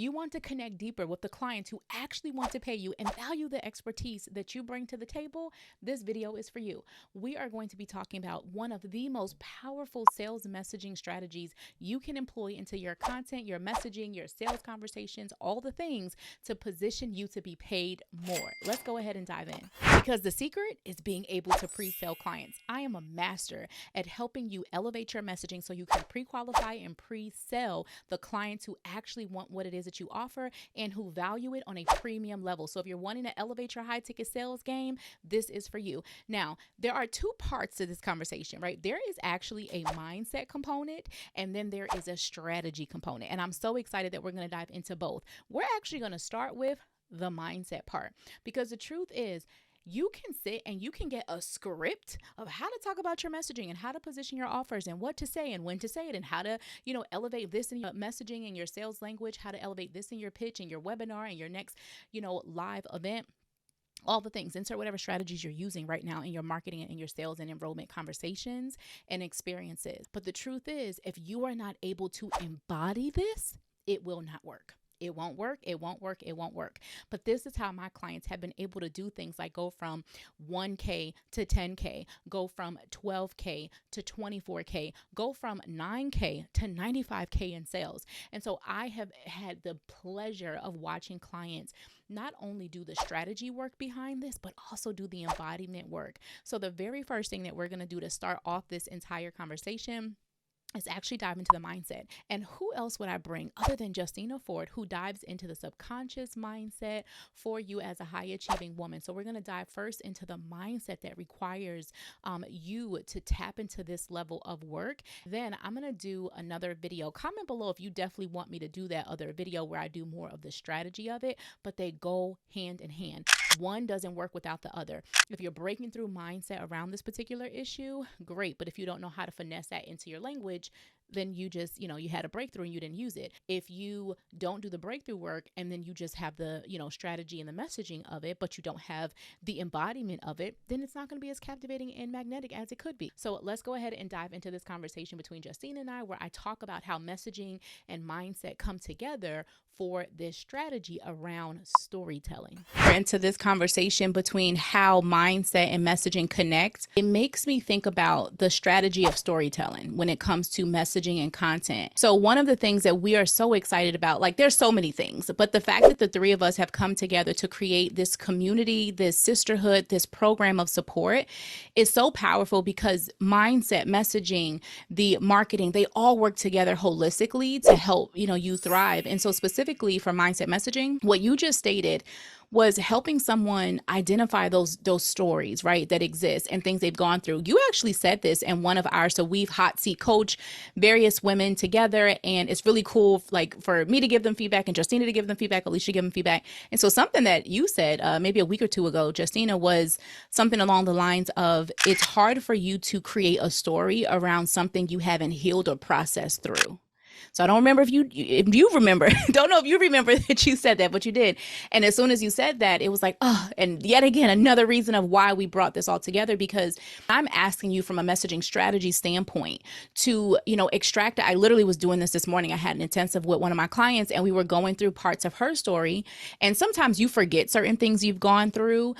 you want to connect deeper with the clients who actually want to pay you and value the expertise that you bring to the table, this video is for you. We are going to be talking about one of the most powerful sales messaging strategies you can employ into your content, your messaging, your sales conversations, all the things to position you to be paid more. Let's go ahead and dive in, because the secret is being able to pre-sell clients. I am a master at helping you elevate your messaging so you can pre-qualify and pre-sell the clients who actually want what it is that you offer and who value it on a premium level. So if you're wanting to elevate your high ticket sales game, this is for you. Now, there are two parts to this conversation, right? There is actually a mindset component, and then there is a strategy component. And I'm so excited that we're going to dive into both. We're actually going to start with the mindset part, because the truth is, you can sit and you can get a script of how to talk about your messaging and how to position your offers and what to say and when to say it and how to, elevate this in your messaging and your sales language, how to elevate this in your pitch and your webinar and your next, live event. All the things. Insert whatever strategies you're using right now in your marketing and in your sales and enrollment conversations and experiences. But the truth is, if you are not able to embody this, it will not work. It won't work. It won't work. It won't work. But this is how my clients have been able to do things like go from 1K to 10K, go from 12K to 24K, go from 9K to 95K in sales. And so I have had the pleasure of watching clients not only do the strategy work behind this, but also do the embodiment work. So the very first thing that we're going to do to start off this entire conversation is actually dive into the mindset. And who else would I bring other than Justina Ford, who dives into the subconscious mindset for you as a high achieving woman? So we're going to dive first into the mindset that requires you to tap into this level of work. Then I'm going to do another video. Comment below if you definitely want me to do that other video where I do more of the strategy of it, but they go hand in hand. One doesn't work without the other. If you're breaking through mindset around this particular issue, great. But if you don't know how to finesse that into your language, then you just, you had a breakthrough and you didn't use it. If you don't do the breakthrough work and then you just have the, strategy and the messaging of it, but you don't have the embodiment of it, then it's not going to be as captivating and magnetic as it could be. So let's go ahead and dive into this conversation between Justina and I, where I talk about how messaging and mindset come together for this strategy around storytelling. Into this conversation between how mindset and messaging connect, it makes me think about the strategy of storytelling when it comes to messaging and content. So one of the things that we are so excited about, like there's so many things, but the fact that the three of us have come together to create this community, this sisterhood, this program of support is so powerful, because mindset, messaging, the marketing, they all work together holistically to help, you thrive. And so specifically for mindset messaging, what you just stated was helping someone identify those stories, right, that exist and things they've gone through. You actually said this in one of ours. So we've hot seat coach various women together, and it's really cool, like for me to give them feedback and Justina to give them feedback, Alicia to give them feedback. And so something that you said maybe a week or two ago, Justina, was something along the lines of, it's hard for you to create a story around something you haven't healed or processed through. So I don't remember if you remember, don't know if you remember that you said that, but you did. And as soon as you said that, it was like, and yet again, another reason of why we brought this all together, because I'm asking you from a messaging strategy standpoint to, extract. I literally was doing this morning. I had an intensive with one of my clients and we were going through parts of her story. And sometimes you forget certain things you've gone through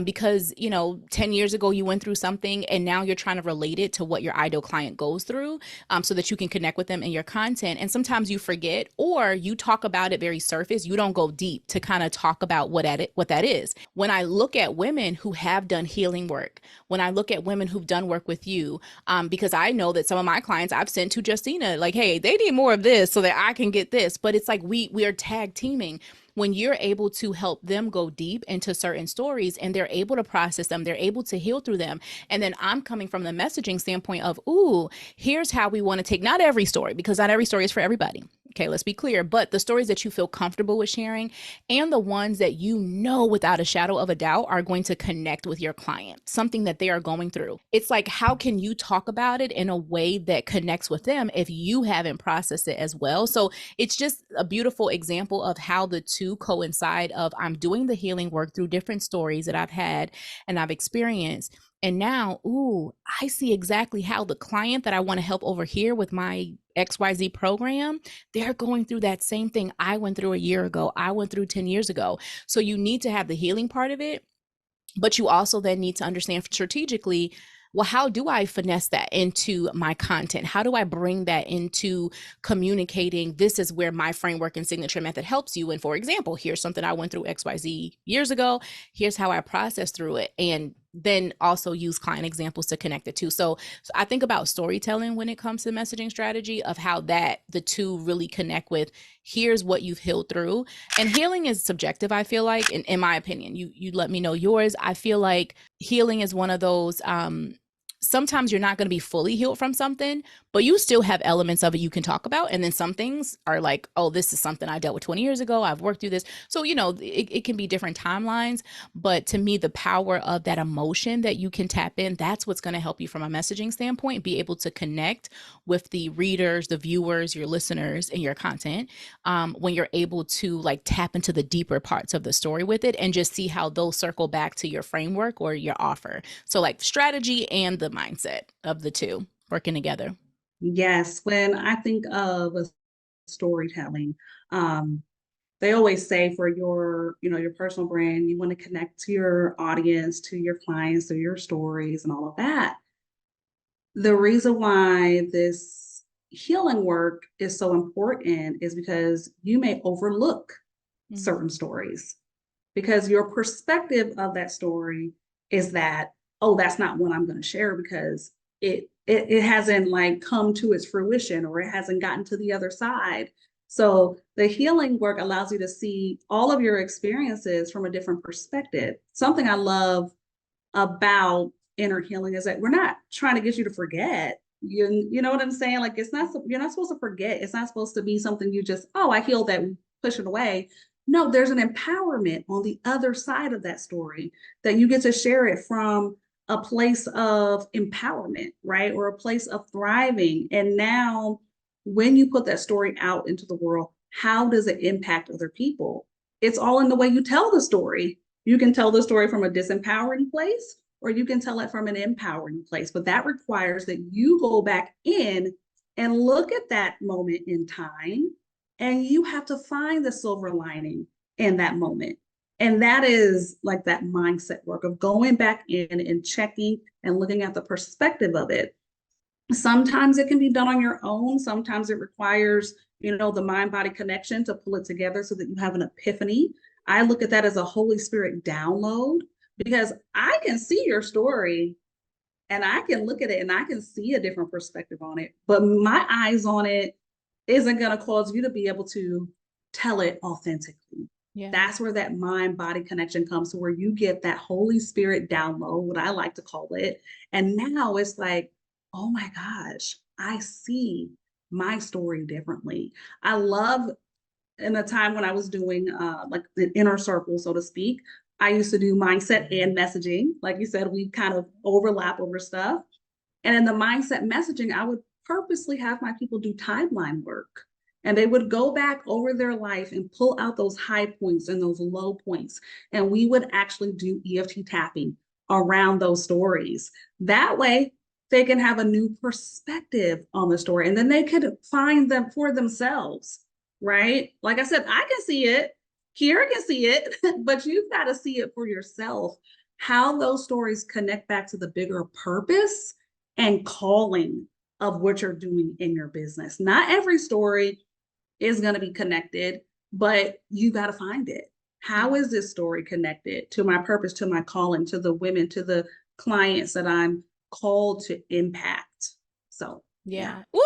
because, 10 years ago you went through something and now you're trying to relate it to what your ideal client goes through so that you can connect with them in your content. And sometimes you forget, or you talk about it very surface. You don't go deep to kind of talk about what that is. When I look at women who have done healing work, when I look at women who've done work with you, because I know that some of my clients I've sent to Justina, like, hey, they need more of this so that I can get this. But it's like we are tag teaming. When you're able to help them go deep into certain stories and they're able to process them, they're able to heal through them. And then I'm coming from the messaging standpoint of, here's how we want to take, not every story, because not every story is for everybody. Okay, let's be clear. But the stories that you feel comfortable with sharing and the ones that without a shadow of a doubt are going to connect with your client, something that they are going through. It's like, how can you talk about it in a way that connects with them if you haven't processed it as well? So it's just a beautiful example of how the two coincide of, I'm doing the healing work through different stories that I've had and I've experienced. And now, I see exactly how the client that I want to help over here with my XYZ program, they're going through that same thing I went through a year ago, I went through 10 years ago. So you need to have the healing part of it, but you also then need to understand strategically, well, how do I finesse that into my content? How do I bring that into communicating? This is where my framework and signature method helps you. And for example, here's something I went through XYZ years ago. Here's how I processed through it. And then also use client examples to connect it to. So I think about storytelling when it comes to messaging strategy, of how that the two really connect with, here's what you've healed through. And healing is subjective, I feel like, in my opinion. You let me know yours. I feel like healing is one of those, sometimes you're not going to be fully healed from something, but you still have elements of it you can talk about. And then some things are like, oh, this is something I dealt with 20 years ago. I've worked through this. So, it can be different timelines. But to me, the power of that emotion that you can tap in, that's what's going to help you from a messaging standpoint, be able to connect with the readers, the viewers, your listeners, and your content, when you're able to like tap into the deeper parts of the story with it and just see how those circle back to your framework or your offer. So like strategy and the mindset of the two working together. Yes, when I think of storytelling, they always say for your personal brand, you want to connect to your audience, to your clients, to your stories and all of that. The reason why this healing work is so important is because you may overlook certain stories, because your perspective of that story is that, oh, that's not what I'm going to share because it hasn't like come to its fruition, or it hasn't gotten to the other side. So the healing work allows you to see all of your experiences from a different perspective. Something I love about inner healing is that we're not trying to get you to forget. You know what I'm saying? Like, you're not supposed to forget. It's not supposed to be something you just, oh, I healed that, push it away. No, there's an empowerment on the other side of that story that you get to share it from a place of empowerment, right? Or a place of thriving. And now when you put that story out into the world, how does it impact other people? It's all in the way you tell the story. You can tell the story from a disempowering place, or you can tell it from an empowering place. But that requires that you go back in and look at that moment in time, and you have to find the silver lining in that moment. And that is like that mindset work of going back in and checking and looking at the perspective of it. Sometimes it can be done on your own. Sometimes it requires, the mind-body connection to pull it together so that you have an epiphany. I look at that as a Holy Spirit download, because I can see your story and I can look at it and I can see a different perspective on it, but my eyes on it isn't going to cause you to be able to tell it authentically. Yeah. That's where that mind-body connection comes to, where you get that Holy Spirit download, what I like to call it. And now it's like, oh my gosh, I see my story differently. I love, in a time when I was doing like the inner circle, so to speak, I used to do mindset and messaging. Like you said, we kind of overlap over stuff. And in the mindset messaging, I would purposely have my people do timeline work. And they would go back over their life and pull out those high points and those low points. And we would actually do EFT tapping around those stories. That way, they can have a new perspective on the story. And then they could find them for themselves, right? Like I said, I can see it. Kiera can see it, but you've got to see it for yourself. How those stories connect back to the bigger purpose and calling of what you're doing in your business. Not every story is going to be connected, but you got to find it. How is this story connected to my purpose, to my calling, to the women, to the clients that I'm called to impact? So yeah. Woo.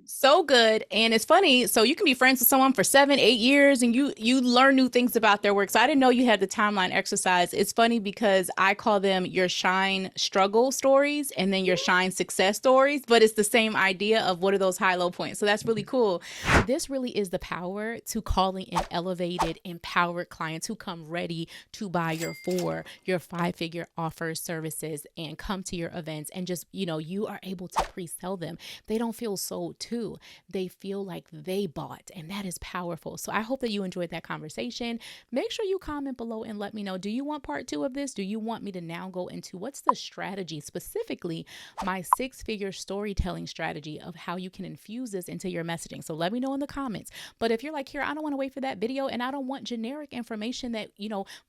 So good. And it's funny. So you can be friends with someone for 7, 8 years and you learn new things about their work. So I didn't know you had the timeline exercise. It's funny because I call them your shine struggle stories and then your shine success stories, but it's the same idea of what are those high low points. So that's really cool. This really is the power to calling in elevated, empowered clients who come ready to buy your 4, your 5-figure offers, services, and come to your events. And just, you are able to pre-sell them. them, they don't feel sold too. They feel like they bought, and that is powerful. So I hope that you enjoyed that conversation. Make sure you comment below and let me know, do you want part 2 of this? Do you want me to now go into what's the strategy, specifically my 6-figure storytelling strategy of how you can infuse this into your messaging? So let me know in the comments. But if you're like, here, I don't want to wait for that video, and I don't want generic information that,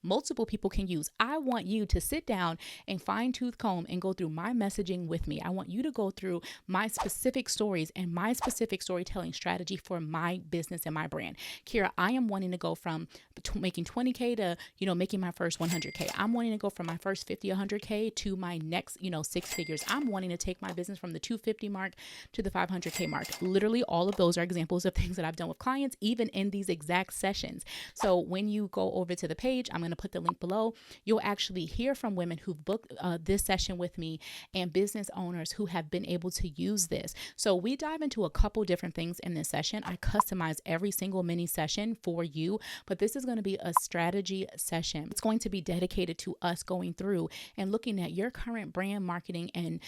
multiple people can use. I want you to sit down and fine tooth comb and go through my messaging with me. I want you to go through my specific stories and my specific storytelling strategy for my business and my brand. Kira, I am wanting to go from making 20K to, making my first 100K. I'm wanting to go from my first 50, 100K to my next, 6 figures. I'm wanting to take my business from the 250 mark to the 500K mark. Literally all of those are examples of things that I've done with clients, even in these exact sessions. So when you go over to the page, I'm going to put the link below. You'll actually hear from women who've booked this session with me and business owners who have been able to use this. So we dive into a couple different things in this session. I customize every single mini session for you, but this is going to be a strategy session. It's going to be dedicated to us going through and looking at your current brand marketing and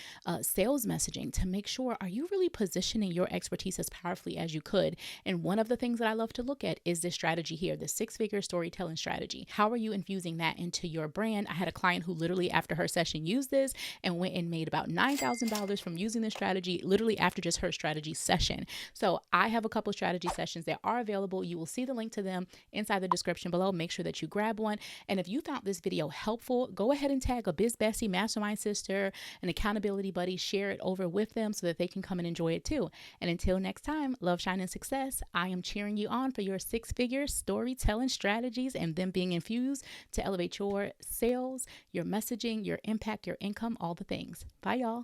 sales messaging to make sure, are you really positioning your expertise as powerfully as you could? And one of the things that I love to look at is this strategy here, the 6-figure storytelling strategy. How are you infusing that into your brand? I had a client who literally after her session used this and went and made about $9,000 from using this strategy, literally after just her strategy session. So I have a couple strategy sessions that are available. You will see the link to them inside the description below. Make sure that you grab one. And if you found this video helpful, go ahead and tag a Biz Bestie, mastermind sister, an accountability buddy, share it over with them so that they can come and enjoy it too. And until next time, love, shine, and success. I am cheering you on for your 6-figure storytelling strategies and them being infused to elevate your sales, your messaging, your impact, your income, all the things. Bye, y'all.